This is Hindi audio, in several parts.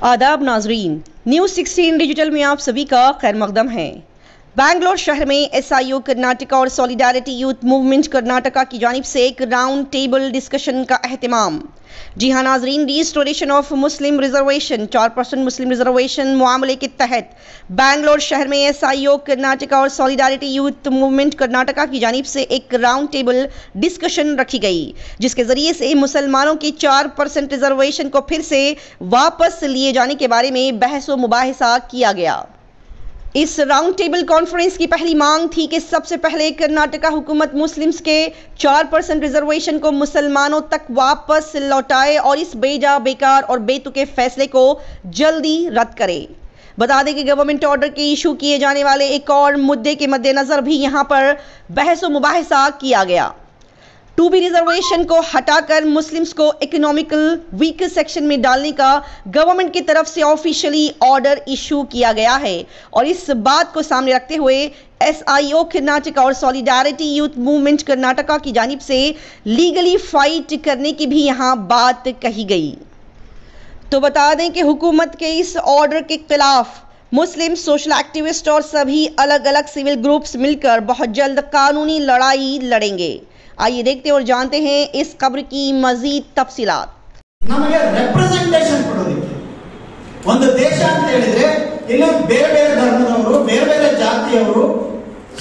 आदाब नाजरीन, न्यूज़ 16 डिजिटल में आप सभी का खैर मकदम है। बैंगलोर शहर में SIO कर्नाटका और सॉलिडारिटी यूथ मूवमेंट कर्नाटका की जानिब से एक राउंड टेबल डिस्कशन का एहतमाम। जी हाँ नाजरीन, restoration of Muslim reservation 4% Muslim reservation मामले के तहत बैंगलोर शहर में SIO कर्नाटका और सॉलिडारिटी यूथ मूवमेंट कर्नाटका की जानिब से एक राउंड टेबल डिस्कशन रखी गई, जिसके जरिए से मुसलमानों के 4% रिजर्वेशन को फिर से वापस लिए जाने के बारे में बहस व मुबाहिसा किया गया। इस राउंड टेबल कॉन्फ्रेंस की पहली मांग थी कि सबसे पहले कर्नाटका हुकूमत मुस्लिम्स के 4% रिजर्वेशन को मुसलमानों तक वापस लौटाए और इस बेजा, बेकार और बेतुके फैसले को जल्दी रद्द करे। बता दें कि गवर्नमेंट ऑर्डर के इशू किए जाने वाले एक और मुद्दे के मद्देनजर भी यहां पर बहस व मुबाहिसा किया गया। 2B रिजर्वेशन को हटाकर मुस्लिम्स को इकोनॉमिकल वीक सेक्शन में डालने का गवर्नमेंट की तरफ से ऑफिशियली ऑर्डर इशू किया गया है और इस बात को सामने रखते हुए SIO कर्नाटका और सॉलिडारिटी यूथ मूवमेंट कर्नाटका की जानिब से लीगली फाइट करने की भी यहां बात कही गई। तो बता दें कि हुकूमत के इस ऑर्डर के खिलाफ मुस्लिम सोशल एक्टिविस्ट और सभी अलग अलग सिविल ग्रुप्स मिलकर बहुत जल्द कानूनी लड़ाई लड़ेंगे। आइए देखते और जानते हैं इस खबर की मजीद तफसीलात। ನಮಗೆ ರೆಪ್ರೆಸೆಂಟೇಷನ್ ಕೊಡೋದಿಕ್ಕೆ ಒಂದು ದೇಶ ಅಂತ ಹೇಳಿದ್ರೆ ಇಲ್ಲಿ ಬೇರೆ ಬೇರೆ ಧರ್ಮದವರು, ಬೇರೆ ಬೇರೆ ಜಾತಿಯವರು,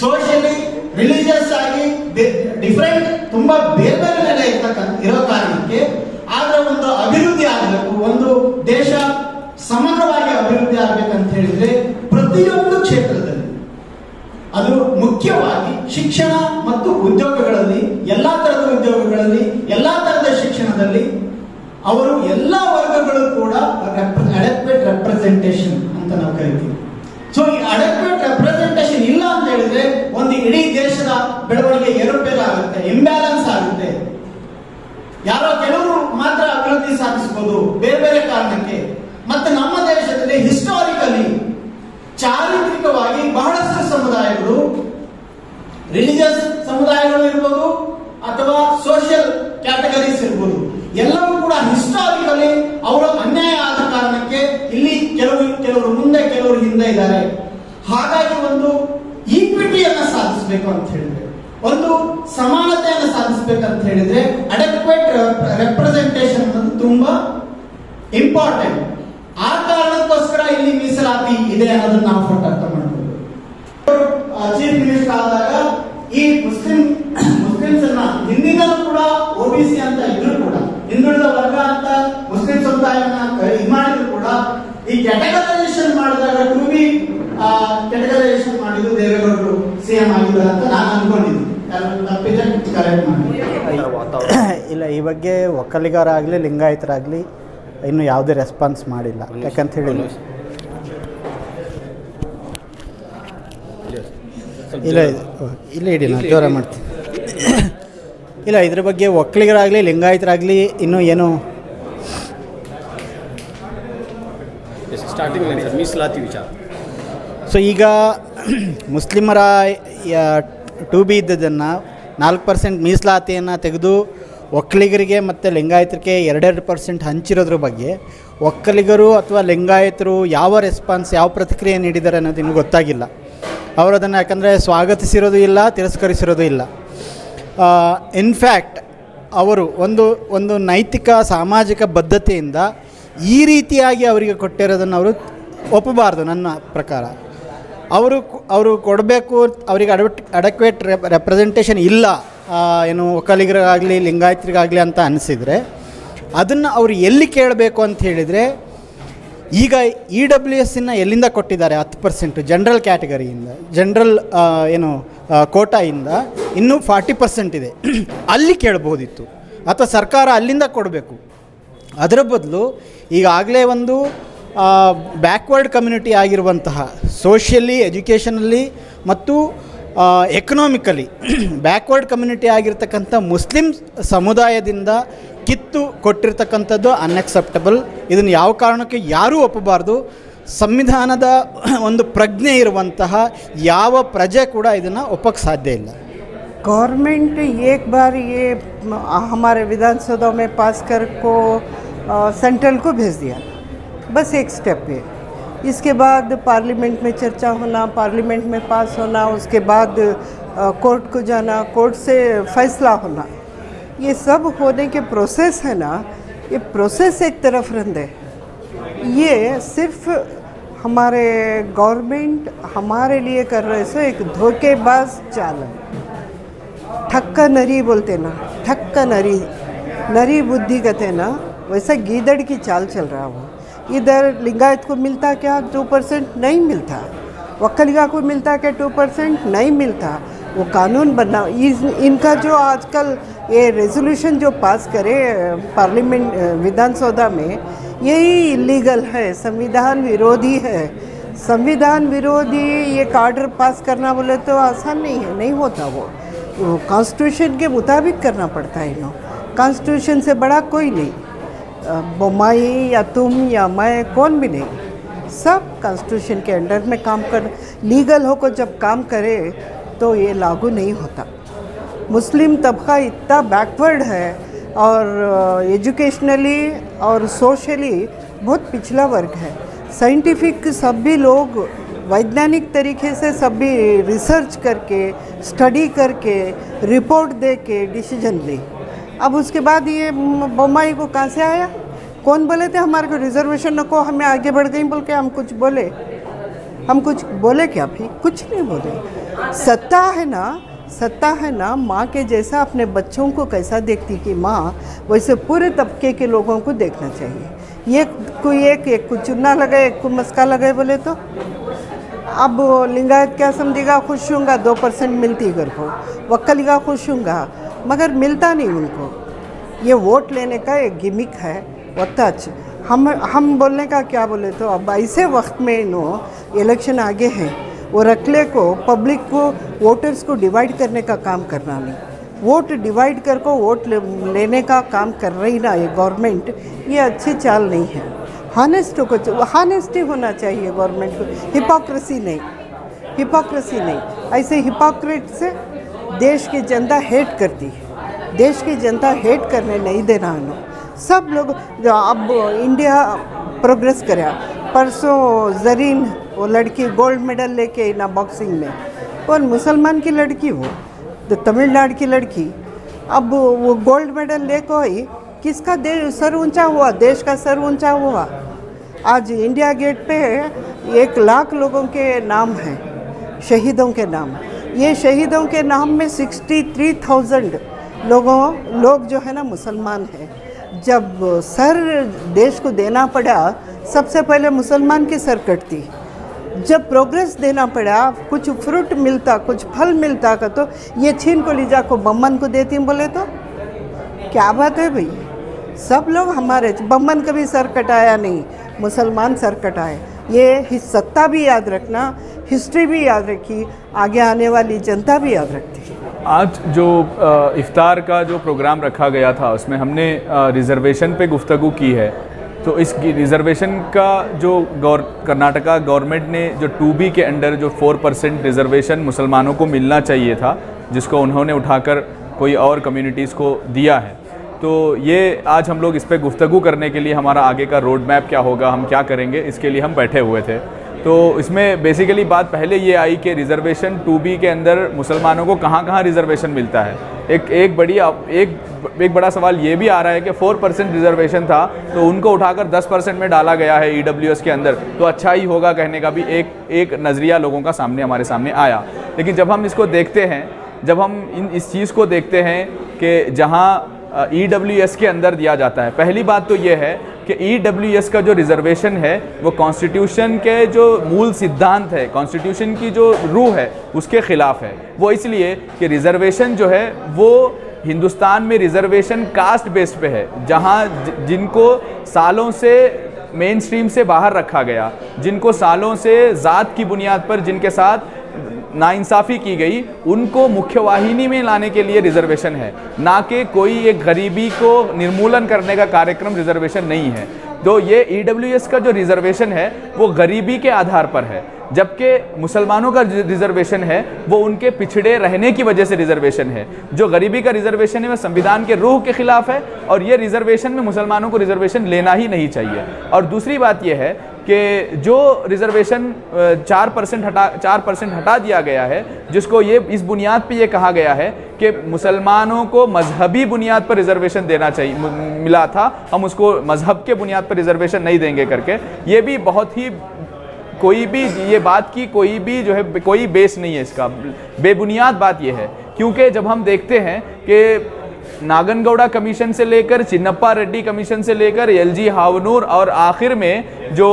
ಸೋಷಿಯಲಿ ರಿಲಿಜಿಯಸ್ ಆಗಿ ಡಿಫರೆಂಟ್ ತುಂಬಾ ಬೇರೆ ಬೇರೆ ನೆಲೆ ಇರೋ ಕಾರಣಕ್ಕೆ ಆದ್ರೆ ಒಂದು ಅಭಿವೃದ್ಧಿ ಆಗಬೇಕು, ಒಂದು ದೇಶ ಸಮಗ್ರವಾಗಿ ಅಭಿವೃದ್ಧಿ ಆಗಬೇಕಂತ ಹೇಳಿದ್ರೆ ಪ್ರತಿಯೊಂದು ಕ್ಷೇತ್ರದಲ್ಲಿ ಅದು ಮುಖ್ಯವಾಗಿ ಶಿಕ್ಷಣ ಮತ್ತು ಉದ್ಯೋಗಗಳಲ್ಲಿ, ಎಲ್ಲಾ ತರದ ಉದ್ಯೋಗಗಳಲ್ಲಿ, ಎಲ್ಲಾ ತರದ ಶಿಕ್ಷಣದಲ್ಲಿ ಅವರು ಎಲ್ಲಾ ವರ್ಗಗಳು ಕೂಡ ಅಡೆಕ್ವೇಟ್ ರೆಪ್ರೆಸೆಂಟೇಷನ್ ಅಂತ ನಾವು ಕರಿತೀವಿ. ಸೊ ಈ ಅಡೆಕ್ವೇಟ್ ರೆಪ್ರೆಸೆಂಟೇಷನ್ ಇಲ್ಲ ಅಂತ ಹೇಳಿದ್ರೆ ಒಂದು ಇಡೀ ದೇಶದ ಬೆಳವಣಿಗೆ ಏರುಪೇರು ಆಗುತ್ತೆ, ಇಂಬ್ಯಾಲೆನ್ಸ್ ಆಗುತ್ತೆ. ಯಾರೋ ಕೆಲವರು ಮಾತ್ರ ಅಭಿವೃದ್ಧಿ ಸಾಧಿಸಬಹುದು ಬೇರೆ ಬೇರೆ ಕಾರಣಕ್ಕೆ. ಮತ್ತೆ ನಮ್ಮ ದೇಶದಲ್ಲಿ ಹಿಸ್ಟಾರಿಕಲಿ ಚಾರಿತ್ರಿಕವಾಗಿ ಬಹಳಷ್ಟು ಸಮುದಾಯಗಳು, ರಿಲಿಜಿಯಸ್ ಸಮುದಾಯಗಳು ಇರ್ಬೋದು ಅಥವಾ ಸೋಷಿಯಲ್ ಕ್ಯಾಟಗರೀಸ್ ಇರ್ಬೋದು, ಎಲ್ಲವೂ ಕೂಡ ಹಿಸ್ಟಾರಿಕಲಿ ಅವರು ಅನ್ಯಾಯ ಆದ ಕಾರಣಕ್ಕೆ ಇಲ್ಲಿ ಕೆಲವರು ಮುಂದೆ, ಕೆಲವರು ಹಿಂದೆ ಇದ್ದಾರೆ. ಹಾಗಾಗಿ ಒಂದು ಈಕ್ವಿಟಿಯನ್ನ ಸಾಧಿಸಬೇಕು ಅಂತ ಹೇಳಿದ್ರೆ, ಒಂದು ಸಮಾನತೆಯನ್ನು ಸಾಧಿಸಬೇಕಂತ ಹೇಳಿದ್ರೆ ಅಡೆಕ್ವೇಟ್ ರೆಪ್ರೆಸೆಂಟೇಷನ್ ಅನ್ನೋದು ತುಂಬಾ ಇಂಪಾರ್ಟೆಂಟ್. ಆ ಕಾರಣಕ್ಕೋಸ್ಕರ ಇಲ್ಲಿ ಮೀಸಲಾತಿ ಇದೆ ಅನ್ನೋದನ್ನ ನಾವು ಫೋಟೋ ಅರ್ಥ ಮಾಡಬಹುದು. ಚೀಫ್ ಮಿನಿಸ್ಟರ್ ಆದಾಗ ಈ ಮುಸ್ಲಿಮ್ಸ್ ಅನ್ನ ಹಿಂದಿನಲ್ಲೂ ಕೂಡ OBC ಅಂತ ಇದ್ರು ಕೂಡ, ಹಿಂದುಳಿದ ವರ್ಗ ಅಂತ ಮುಸ್ಲಿಂ ಸಮುದಾಯವನ್ನ ಇದು ಮಾಡಿದ್ರು ಕೂಡ ಈ ಕ್ಯಾಟಗರೈಸೇಷನ್ ಮಾಡಿದಾಗ 2B ಕ್ಯಾಟಗರೈಸೇಷನ್ ಮಾಡಿದ್ದು ದೇವೇಗೌಡರು CM ಆಗಿದ್ದಾರೆ ಅಂತ ನಾನು ಅನ್ಕೊಂಡಿದ್ದೀನಿ. ತಪ್ಪಿದ್ರೆ ಕರೆಕ್ಟ್ ಮಾಡಿ. ಇಲ್ಲ, ಈ ಬಗ್ಗೆ ಒಕ್ಕಲಿಗರಾಗಲಿ ಲಿಂಗಾಯತರಾಗಲಿ ಇನ್ನು ಯಾವುದೇ ರೆಸ್ಪಾನ್ಸ್ ಮಾಡಿಲ್ಲ. ಯಾಕಂತ ಹೇಳಿ ಇಲ್ಲ ಇಡಿ ನಾನು ಜೋರ ಮಾಡ್ತೀನಿ. ಇಲ್ಲ, ಇದ್ರ ಬಗ್ಗೆ ಒಕ್ಕಲಿಗರಾಗಲಿ ಲಿಂಗಾಯತರಾಗಲಿ ಇನ್ನೂ ಏನು ಸ್ಟಾರ್ಟಿಂಗ್ ಮೀಸಲಾತಿ ವಿಚಾರ. ಸೊ ಈಗ ಮುಸ್ಲಿಮರ 2B ಇದ್ದದನ್ನು 4% ಮೀಸಲಾತಿಯನ್ನು ತೆಗೆದು ಒಕ್ಕಲಿಗರಿಗೆ ಮತ್ತು ಲಿಂಗಾಯತರಿಗೆ 2% ಹಂಚಿರೋದ್ರ ಬಗ್ಗೆ ಒಕ್ಕಲಿಗರು ಅಥವಾ ಲಿಂಗಾಯತರು ಯಾವ ರೆಸ್ಪಾನ್ಸ್, ಯಾವ ಪ್ರತಿಕ್ರಿಯೆ ನೀಡಿದ್ದಾರೆ ಅನ್ನೋದು ಇನ್ನೂ ಗೊತ್ತಾಗಿಲ್ಲ. ಅವರು ಅದನ್ನು ಯಾಕಂದರೆ ಸ್ವಾಗತಿಸಿರೋದು ಇಲ್ಲ, ತಿರಸ್ಕರಿಸಿರೋದು ಇಲ್ಲ. ಇನ್ಫ್ಯಾಕ್ಟ್ ಅವರು ಒಂದು ನೈತಿಕ ಸಾಮಾಜಿಕ ಬದ್ಧತೆಯಿಂದ ಈ ರೀತಿಯಾಗಿ ಅವರಿಗೆ ಕೊಟ್ಟಿರೋದನ್ನು ಅವರು ಒಪ್ಪಬಾರ್ದು. ನನ್ನ ಪ್ರಕಾರ ಅವರು ಕೊಡಬೇಕು, ಅವರಿಗೆ ಅಡೆಕ್ವೇಟ್ ರೆಪ್ರೆಸೆಂಟೇಷನ್ ಇಲ್ಲ ಏನು ಒಕ್ಕಲಿಗರಿಗಾಗಲಿ ಲಿಂಗಾಯತರಿಗಾಗಲಿ ಅಂತ ಅನಿಸಿದರೆ ಅದನ್ನು ಅವರು ಎಲ್ಲಿ ಕೇಳಬೇಕು ಅಂತ ಹೇಳಿದರೆ, ಈಗ EWSನ ಎಲ್ಲಿಂದ ಕೊಟ್ಟಿದ್ದಾರೆ 10% ಜನರಲ್ ಕ್ಯಾಟಗರಿಯಿಂದ, ಜನರಲ್ ಕೋಟಾಯಿಂದ ಇನ್ನೂ 40% ಇದೆ, ಅಲ್ಲಿ ಕೇಳ್ಬೋದಿತ್ತು ಅಥವಾ ಸರ್ಕಾರ ಅಲ್ಲಿಂದ ಕೊಡಬೇಕು. ಅದರ ಬದಲು ಈಗಾಗಲೇ ಒಂದು ಬ್ಯಾಕ್ವರ್ಡ್ ಕಮ್ಯುನಿಟಿ ಆಗಿರುವಂತಹ ಸೋಷಿಯಲಿ, ಎಜುಕೇಷನಲ್ಲಿ ಮತ್ತು ಎಕನಾಮಿಕಲಿ ಬ್ಯಾಕ್ವರ್ಡ್ ಕಮ್ಯುನಿಟಿ ಆಗಿರ್ತಕ್ಕಂಥ ಮುಸ್ಲಿಂ ಸಮುದಾಯದಿಂದ ಕಿತ್ತು ಕೊಟ್ಟಿರ್ತಕ್ಕಂಥದ್ದು ಅನ್ಅಕ್ಸೆಪ್ಟಬಲ್. ಇದನ್ನು ಯಾವ ಕಾರಣಕ್ಕೆ ಯಾರೂ ಒಪ್ಪಬಾರ್ದು. ಸಂವಿಧಾನದ ಒಂದು ಪ್ರಜ್ಞೆ ಇರುವಂತಹ ಯಾವ ಪ್ರಜೆ ಕೂಡ ಇದನ್ನು ಒಪ್ಪಕ್ಕೆ ಸಾಧ್ಯ ಇಲ್ಲ. गवर्नमेंट एक बार ये हमारे विधानसभा में पास कर को सेंट्रल को भेज दिया, बस एक स्टेप है। इसके बाद पार्लियामेंट में चर्चा होना, पार्लियामेंट में पास होना, उसके बाद कोर्ट को जाना, कोर्ट से फैसला होना, ये सब होने के प्रोसेस है ना, ये प्रोसेस एक तरफ रंद है। ये सिर्फ हमारे गवर्नमेंट हमारे लिए कर रहे सो एक धोखेबाज चाल है। ठक्का नरी बोलते ना, ठक्का नरी, नरी बुद्धि कहते ना, वैसा गीदड़ की चाल चल रहा वो। इधर लिंगायत को मिलता क्या 2% नहीं मिलता, वक्कलिगा को मिलता क्या 2% नहीं मिलता। वो कानून बना, इनका जो आजकल ये रेजोल्यूशन जो पास करे पार्लियामेंट विधानसभा में, यही इलीगल है, संविधान विरोधी है। संविधान विरोधी एक आर्डर पास करना बोले तो आसान नहीं है, नहीं होता वो कॉन्स्टिट्यूशन के मुताबिक करना पड़ता है। इन्हों कॉन्स्टिट्यूशन से बड़ा कोई नहीं, बोमाई या तुम या मैं, कौन भी नहीं, सब कॉन्स्टिट्यूशन के अंडर में काम कर, लीगल हो को जब काम करे तो ये लागू नहीं होता। मुस्लिम तबका इतना बैकवर्ड है और एजुकेशनली और सोशली बहुत पिछला वर्ग है। साइंटिफिक सभी लोग वैज्ञानिक तरीके से सभी रिसर्च करके, स्टडी करके, रिपोर्ट दे के डिसीजन ली। अब उसके बाद ये बोमाई को कहाँ से आया? कौन बोले थे हमारे को रिजर्वेशन नको, हमें आगे बढ़ गई बोल के हम कुछ बोले? हम कुछ बोले क्या? भी कुछ नहीं बोले। सत्ता है ना, सत्ता है ना, माँ के जैसा अपने बच्चों को कैसा देखती कि माँ, वैसे पूरे तबके के लोगों को देखना चाहिए। ये कोई एक को चुनना लगे, एक को मस्का लगे बोले तो अब लिंगायत क्या समझेगा? खुश होंगे 2% मिलती घर को, वक्कलिगा खुश होंगे, मगर मिलता नहीं उनको। ये वोट लेने का एक गिमिक है। वत्ताच हम बोलने का क्या बोले तो अब ऐसे वक्त में इन्हों इलेक्शन आगे हैं, वो रखले को पब्लिक को, वोटर्स को डिवाइड करने का काम करना नहीं, वोट डिवाइड कर को वोट लेने का काम कर रही ना ये गवर्नमेंट, ये अच्छी चाल नहीं है। हॉनेस्टी होना चाहिए गवर्नमेंट को, हिपोक्रेसी नहीं, हिपोक्रेसी नहीं। ऐसे हिपोक्रेट से देश की जनता हेट करती है, देश की जनता हेट करने नहीं देना है। सब लोग अब इंडिया प्रोग्रेस करा। परसों जरीन वो लड़की गोल्ड मेडल लेके ना बॉक्सिंग में, कौन? मुसलमान की लड़की, वो तो तमिलनाडु की लड़की। अब वो गोल्ड मेडल लेको ही किसका सर ऊंचा हुआ? देश का सर ऊंचा हुआ। आज इंडिया गेट पे 1 लाख लोगों के नाम हैं, शहीदों के नाम। ये शहीदों के नाम में 63,000 लोग जो है ना मुसलमान हैं। जब सर देश को देना पड़ा, सबसे पहले मुसलमान की सर कटती। जब प्रोग्रेस देना पड़ा, कुछ फ्रूट मिलता, कुछ फल मिलता का, तो ये छीन को लीजा को बम्मन को देती बोले तो क्या बात है भाई? सब लोग हमारे, बम्मन कभी सर कटाया नहीं, मुसलमान सर कटाए। ये सत्ता भी याद रखना, हिस्ट्री भी याद रखी, आगे आने वाली जनता भी याद रखती है। आज जो इफ्तार का जो प्रोग्राम रखा गया था उसमें हमने रिज़र्वेशन पे गुफ्तगू की है। तो इस रिज़र्वेशन का जो कर्नाटका गवर्नमेंट ने जो 2B के अंडर जो 4% रिज़र्वेशन मुसलमानों को मिलना चाहिए था, जिसको उन्होंने उठाकर कोई और कम्युनिटीज़ को दिया है, तो ये आज हम लोग इस पर गुफ्तगू करने के लिए हमारा आगे का रोड मैप क्या होगा, हम क्या करेंगे, इसके लिए हम बैठे हुए थे। तो इसमें बेसिकली बात पहले ये आई कि रिज़र्वेशन 2B के अंदर मुसलमानों को कहाँ कहाँ रिज़र्वेशन मिलता है। एक बड़ा सवाल ये भी आ रहा है कि 4% रिज़र्वेशन था तो उनको उठाकर 10% में डाला गया है EWS के अंदर, तो अच्छा ही होगा कहने का भी एक नज़रिया लोगों का हमारे सामने आया। लेकिन जब हम इसको देखते हैं, जब हम इस चीज़ को देखते हैं कि जहाँ EWS के अंदर दिया जाता है, पहली बात तो ये है कि EWS का जो रिज़र्वेशन है वो कॉन्स्टिट्यूशन के जो मूल सिद्धांत है, कॉन्स्टिट्यूशन की जो रूह है उसके ख़िलाफ़ है। वो इसलिए कि रिज़र्वेशन जो है वो हिंदुस्तान में रिज़र्वेशन कास्ट बेस्ड पे है, जहाँ जिनको सालों से मेन स्ट्रीम से बाहर रखा गया, जिनको सालों से ज़ात की बुनियाद पर जिनके साथ नाइंसाफ़ी की गई, उनको मुख्य वाहिनी में लाने के लिए रिज़र्वेशन है, ना कि कोई एक गरीबी को निर्मूलन करने का कार्यक्रम रिज़र्वेशन नहीं है। तो ये EWS का जो रिज़र्वेशन है वो गरीबी के आधार पर है। जबकि मुसलमानों का रिजर्वेशन है वो उनके पिछड़े रहने की वजह से रिजर्वेशन है। जो गरीबी का रिजर्वेशन है वह संविधान के रूह के खिलाफ है और ये रिजर्वेशन में मुसलमानों को रिजर्वेशन लेना ही नहीं चाहिए। और दूसरी बात यह है कि जो रिजर्वेशन 4% हटा दिया गया है, जिसको ये इस बुनियाद पे ये कहा गया है कि मुसलमानों को मजहबी बुनियाद पर रिजर्वेशन देना चाहिए, मिला था, हम उसको मजहब के बुनियाद पर रिजर्वेशन नहीं देंगे करके, ये भी बहुत ही कोई भी ये बात की कोई भी जो है कोई बेस नहीं है इसका, बेबुनियाद बात ये है। क्योंकि जब हम देखते हैं कि नागनगौड़ा कमीशन से लेकर चिन्नप्पा रेड्डी कमीशन से लेकर एलजी हावनूर और आखिर में जो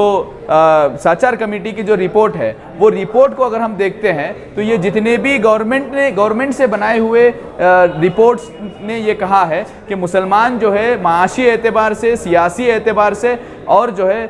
साचार कमेटी की जो रिपोर्ट है, वो रिपोर्ट को अगर हम देखते हैं तो ये जितने भी गवर्नमेंट से बनाए हुए रिपोर्ट्स ने ये कहा है कि मुसलमान जो है माशी एतबार से, सियासी एतबार से और जो है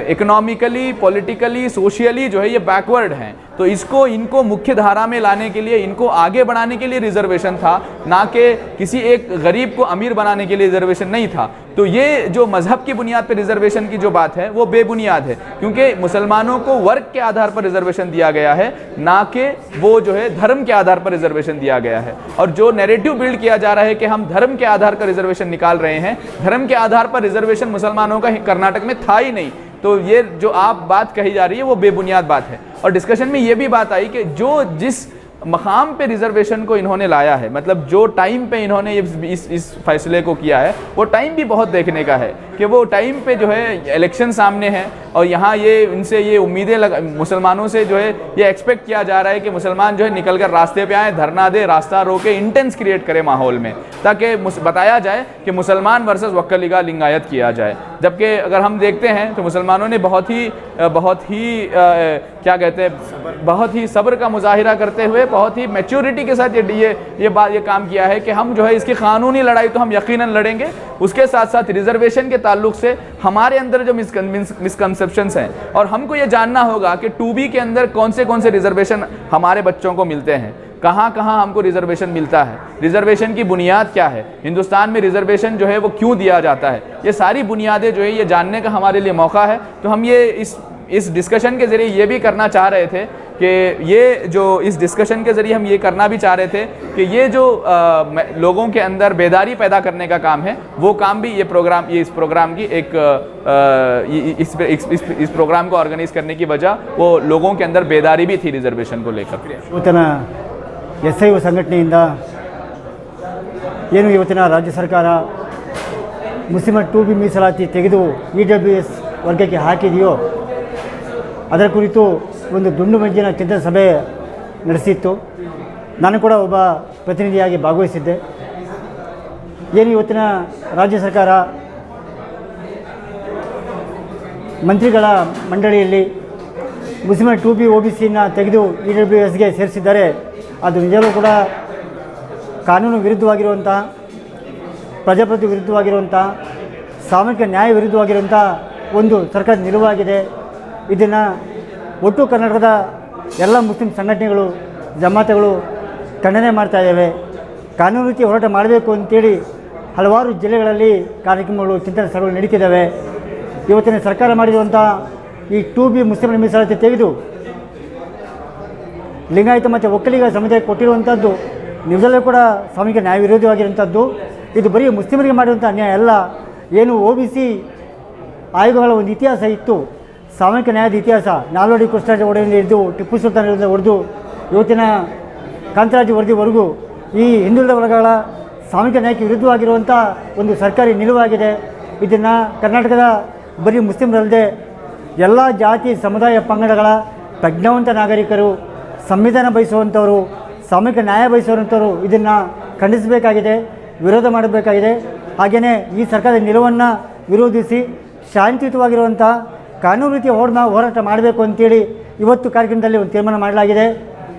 इकोनॉमिकली, पॉलिटिकली, सोशियली जो है ये बैकवर्ड हैं। तो इनको मुख्य धारा में लाने के लिए, इनको आगे बढ़ाने के लिए रिजर्वेशन था, ना कि किसी एक गरीब को अमीर बनाने के लिए रिजर्वेशन नहीं था। तो ये जो मजहब की बुनियाद पर रिजर्वेशन की जो बात है वो बेबुनियाद है, क्योंकि मुसलमानों को वर्ग के आधार पर रिजर्वेशन दिया गया है, ना कि वो जो है धर्म के आधार पर रिजर्वेशन दिया गया है। और जो नैरेटिव बिल्ड किया जा रहा है कि हम धर्म के आधार पर रिजर्वेशन निकाल रहे हैं, धर्म के आधार पर रिजर्वेशन मुसलमानों का कर्नाटक में था ही नहीं। तो ये जो आप बात कही जा रही है वो बेबुनियाद बात है। और डिस्कशन में ये भी बात आई कि जो जिस मकाम पे रिजर्वेशन को इन्होंने लाया है, मतलब जो टाइम पे इन्होंने इस फैसले को किया है, वो टाइम भी बहुत देखने का है कि वो टाइम पे जो है इलेक्शन सामने है और यहाँ ये इनसे ये उम्मीदें मुसलमानों से जो है ये एक्सपेक्ट किया जा रहा है कि मुसलमान जो है निकल कर रास्ते पे आए, धरना दे, रास्ता रोके, इंटेंस क्रिएट करे माहौल में, ताकि बताया जाए कि मुसलमान वर्सेस वक्कलिगा लिंगायत किया जाए। जबकि अगर हम देखते हैं तो मुसलमानों ने बहुत ही क्या कहते हैं, बहुत ही सब्र का मुजाहिरा करते हुए बहुत ही मैच्योरिटी के साथ ये काम किया है कि हम जो है इसकी कानूनी लड़ाई तो हम यकीनन लड़ेंगे। उसके साथ साथ रिजर्वेशन के ताल्लुक से हमारे अंदर जो मिसकंसेप्शंस हैं, और हमको ये जानना होगा कि 2B के अंदर कौन से रिजर्वेशन हमारे बच्चों को मिलते हैं, कहाँ कहाँ हमको रिजर्वेशन मिलता है, रिजर्वेशन की बुनियाद क्या है, हिंदुस्तान में रिजर्वेशन जो है वो क्यों दिया जाता है, ये सारी बुनियादें जो है ये जानने का हमारे लिए मौका है। तो हम ये इस डिस्कशन के ज़रिए ये भी करना चाह रहे थे कि ये जो इस डिस्कशन के ज़रिए हम ये करना भी चाह रहे थे कि ये जो लोगों के अंदर बेदारी पैदा करने का काम है, वो काम भी इस प्रोग्राम की एक इस प्रोग्राम को ऑर्गेनाइज करने की वजह वो लोगों के अंदर बेदारी भी थी रिजर्वेशन को लेकर। नूतन SIO ಸಂಘಟನೆಯಿಂದ ಏನು ಇವತ್ತಿನ ರಾಜ್ಯ ಸರ್ಕಾರ ಮುಸ್ಲಿಮರ 2B ಮೀಸಲಾತಿ ತೆಗೆದು EWS ವರ್ಗಕ್ಕೆ ಹಾಕಿದೆಯೋ ಅದರ ಕುರಿತು ಒಂದು ದುಂಡು ಮಂಜಿನ ಚಿಂತನ ಸಭೆ ನಡೆಸಿತ್ತು। ನಾನು ಕೂಡ ಒಬ್ಬ ಪ್ರತಿನಿಧಿಯಾಗಿ ಭಾಗವಹಿಸಿದ್ದೆ। ಏನು ಇವತ್ತಿನ ರಾಜ್ಯ ಸರ್ಕಾರ ಮಂತ್ರಿಗಳ ಮಂಡಳಿಯಲ್ಲಿ ಮುಸ್ಲಿಮರ 2B OBCನ ತೆಗೆದು EWSಗೆ ಸೇರಿಸಿದ್ದಾರೆ, ಅದು ನಿಜವೂ ಕೂಡ ಕಾನೂನು ವಿರುದ್ಧವಾಗಿರುವಂಥ, ಪ್ರಜಾಪ್ರಭುತ್ವ ವಿರುದ್ಧವಾಗಿರುವಂಥ, ಸಾಮಾಜಿಕ ನ್ಯಾಯ ವಿರುದ್ಧವಾಗಿರುವಂಥ ಒಂದು ಸರ್ಕಾರದ ನಿಲುವಾಗಿದೆ। ಇದನ್ನು ಒಟ್ಟು ಕರ್ನಾಟಕದ ಎಲ್ಲ ಮುಸ್ಲಿಂ ಸಂಘಟನೆಗಳು, ಜಮಾತಗಳು ಖಂಡನೆ ಮಾಡ್ತಾಯಿದ್ದಾವೆ। ಕಾನೂನು ರೀತಿ ಹೋರಾಟ ಮಾಡಬೇಕು ಅಂತೇಳಿ ಹಲವಾರು ಜಿಲ್ಲೆಗಳಲ್ಲಿ ಕಾರ್ಯಕ್ರಮಗಳು, ಚಿಂತನೆ ಸಭೆಗಳು ನಡೀತಿದ್ದಾವೆ। ಇವತ್ತಿನ ಸರ್ಕಾರ ಮಾಡಿರುವಂಥ ಈ 2B ಮುಸ್ಲಿಮರ ಮೀಸಲಾತಿ ತೆಗೆದು ಲಿಂಗಾಯತ ಮತ್ತು ಒಕ್ಕಲಿಗ ಸಮುದಾಯಕ್ಕೆ ಕೊಟ್ಟಿರುವಂಥದ್ದು ನಿಜದಲ್ಲೂ ಕೂಡ ಸಾಮಾಜಿಕ ನ್ಯಾಯ ವಿರೋಧವಾಗಿರುವಂಥದ್ದು। ಇದು ಬರೀ ಮುಸ್ಲಿಮರಿಗೆ ಮಾಡಿರುವಂಥ ಅನ್ಯಾಯ ಅಲ್ಲ, ಏನು OBC ಆಯೋಗಗಳ ಒಂದು ಇತಿಹಾಸ ಇತ್ತು, ಸಾಮಾಜಿಕ ನ್ಯಾಯದ ಇತಿಹಾಸ, ನಾಲ್ವಡಿ ಕೃಷ್ಣರಾಜ ಒಡೆಯರಿಂದ ಹಿಡಿದು ಟಿಪ್ಪು ಸುಲ್ತಾನರಿಂದ ಹೊಡೆದು ಇವತ್ತಿನ ಕಾಂತರಾಜ ವರದಿವರೆಗೂ ಈ ಹಿಂದುಳಿದ ವರ್ಗಗಳ ಸಾಮಾಜಿಕ ನ್ಯಾಯಕ್ಕೆ ವಿರುದ್ಧವಾಗಿರುವಂಥ ಒಂದು ಸರ್ಕಾರಿ ನಿಲುವಾಗಿದೆ। ಇದನ್ನು ಕರ್ನಾಟಕದ ಬರೀ ಮುಸ್ಲಿಮರಲ್ಲದೆ ಎಲ್ಲ ಜಾತಿ ಸಮುದಾಯ ಪಂಗಡಗಳ ಪ್ರಜ್ಞಾವಂತ ನಾಗರಿಕರು, ಸಂವಿಧಾನ ಬಯಸುವಂಥವರು, ಸಾಮಾಜಿಕ ನ್ಯಾಯ ಬಯಸುವಂಥವರು ಇದನ್ನು ಖಂಡಿಸಬೇಕಾಗಿದೆ, ವಿರೋಧ ಮಾಡಬೇಕಾಗಿದೆ। ಹಾಗೆಯೇ ಈ ಸರ್ಕಾರದ ನಿಲುವನ್ನು ವಿರೋಧಿಸಿ ಶಾಂತಿಯುತವಾಗಿರುವಂಥ ಕಾನೂನು ರೀತಿಯ ಹೋರಾಟ ಮಾಡಬೇಕು ಅಂತೇಳಿ ಇವತ್ತು ಕಾರ್ಯಕ್ರಮದಲ್ಲಿ ಒಂದು ತೀರ್ಮಾನ ಮಾಡಲಾಗಿದೆ।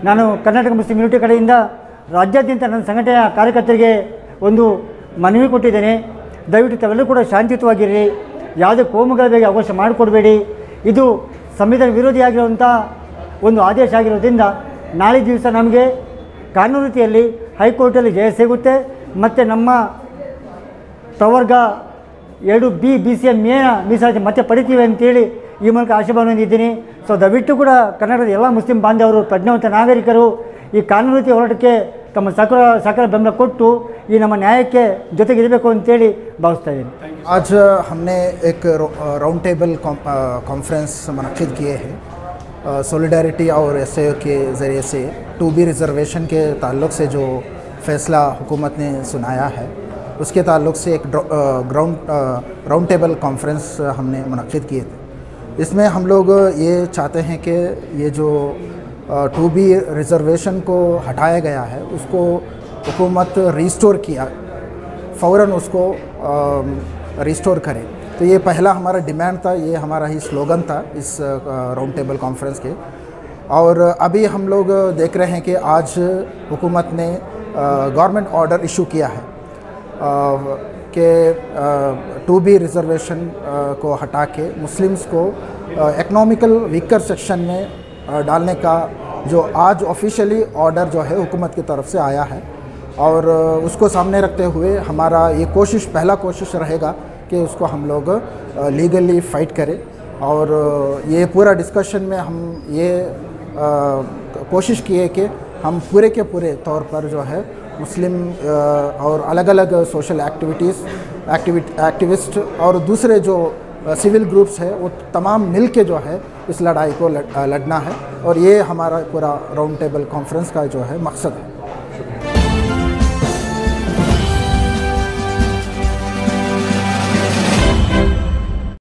ನಾನು ಕರ್ನಾಟಕ ಮುಸ್ಲಿಂ ಯೂನಿಟಿ ಕಡೆಯಿಂದ ರಾಜ್ಯಾದ್ಯಂತ ನನ್ನ ಸಂಘಟನೆಯ ಕಾರ್ಯಕರ್ತರಿಗೆ ಒಂದು ಮನವಿ ಕೊಟ್ಟಿದ್ದೇನೆ, ದಯವಿಟ್ಟು ತಾವೆಲ್ಲರೂ ಕೂಡ ಶಾಂತಿಯುತವಾಗಿರಿ, ಯಾವುದೇ ಕೋಮುಗಲಭೆಗೆ ಅವಕಾಶ ಮಾಡಿಕೊಡಬೇಡಿ। ಇದು ಸಂವಿಧಾನ ವಿರೋಧಿಯಾಗಿರುವಂಥ ಒಂದು ಆದೇಶ ಆಗಿರೋದ್ರಿಂದ ನಾಳೆ ದಿವಸ ನಮಗೆ ಕಾನೂನು ರೀತಿಯಲ್ಲಿ ಹೈಕೋರ್ಟಲ್ಲಿ ಜಯ ಸಿಗುತ್ತೆ ಮತ್ತು ನಮ್ಮ ಪ್ರವರ್ಗ 2B BCM ಮೀಸಲಾತಿ ಮತ್ತೆ ಪಡಿತೀವಿ ಅಂತೇಳಿ ಈ ಮೂಲಕ ಆಶೀರ್ವಾದ ಹೊಂದಿದ್ದೀನಿ. ಸೊ ದಯವಿಟ್ಟು ಕೂಡ ಕರ್ನಾಟಕದ ಎಲ್ಲ ಮುಸ್ಲಿಂ ಬಾಂಧವರು, ಪ್ರಜ್ಞಾವಂತ ನಾಗರಿಕರು ಈ ಕಾನೂನು ರೀತಿಯ ಹೋರಾಟಕ್ಕೆ ತಮ್ಮ ಸಕಲ ಬೆಂಬಲ ಕೊಟ್ಟು ಈ ನಮ್ಮ ನ್ಯಾಯಕ್ಕೆ ಜೊತೆಗಿರಬೇಕು ಅಂತೇಳಿ ಭಾವಿಸ್ತಾ ಇದ್ದೀನಿ. आज हमने एक राउंड टेबल कॉन्फ्रेंस मुनक्किद किए हैं सॉलिडारिटी और एसएओ के ज़रिए से 2B रिजर्वेशन के ताल्लुक़ से जो फ़ैसला हुकूमत ने सुनाया है उसके ताल्लुक़ से एक राउंड टेबल कॉन्फ्रेंस हमने मुनक्किद किए थे. इसमें हम लोग ये चाहते हैं कि ये जो 2B रिजर्वेशन को हटाया गया है उसको हुकूमत रिस्टोर किया, फ़ौरन उसको रिस्टोर करे. तो ये पहला हमारा डिमांड था, ये हमारा ही स्लोगन था इस राउंड टेबल कॉन्फ्रेंस के. और अभी हम लोग देख रहे हैं कि आज हुकूमत ने गवर्नमेंट ऑर्डर इशू किया है कि 2B रिजर्वेशन को हटा के मुस्लिम्स को इकनॉमिकल वीकर सेक्शन में डालने का जो आज ऑफिशियली ऑर्डर जो है हुकूमत की तरफ से आया है. और उसको सामने रखते हुए हमारा ये पहला कोशिश रहेगा कि उसको हम लोग लीगली फ़ाइट करें. और ये पूरा डिस्कशन में हम ये कोशिश किए कि हम पूरे के पूरे तौर पर जो है मुस्लिम और अलग अलग सोशल एक्टिविस्ट और दूसरे जो सिविल ग्रुप्स है वो तमाम मिल के जो है इस लड़ाई को लड़ना है. और ये हमारा पूरा राउंड टेबल कॉन्फ्रेंस का जो है मकसद है.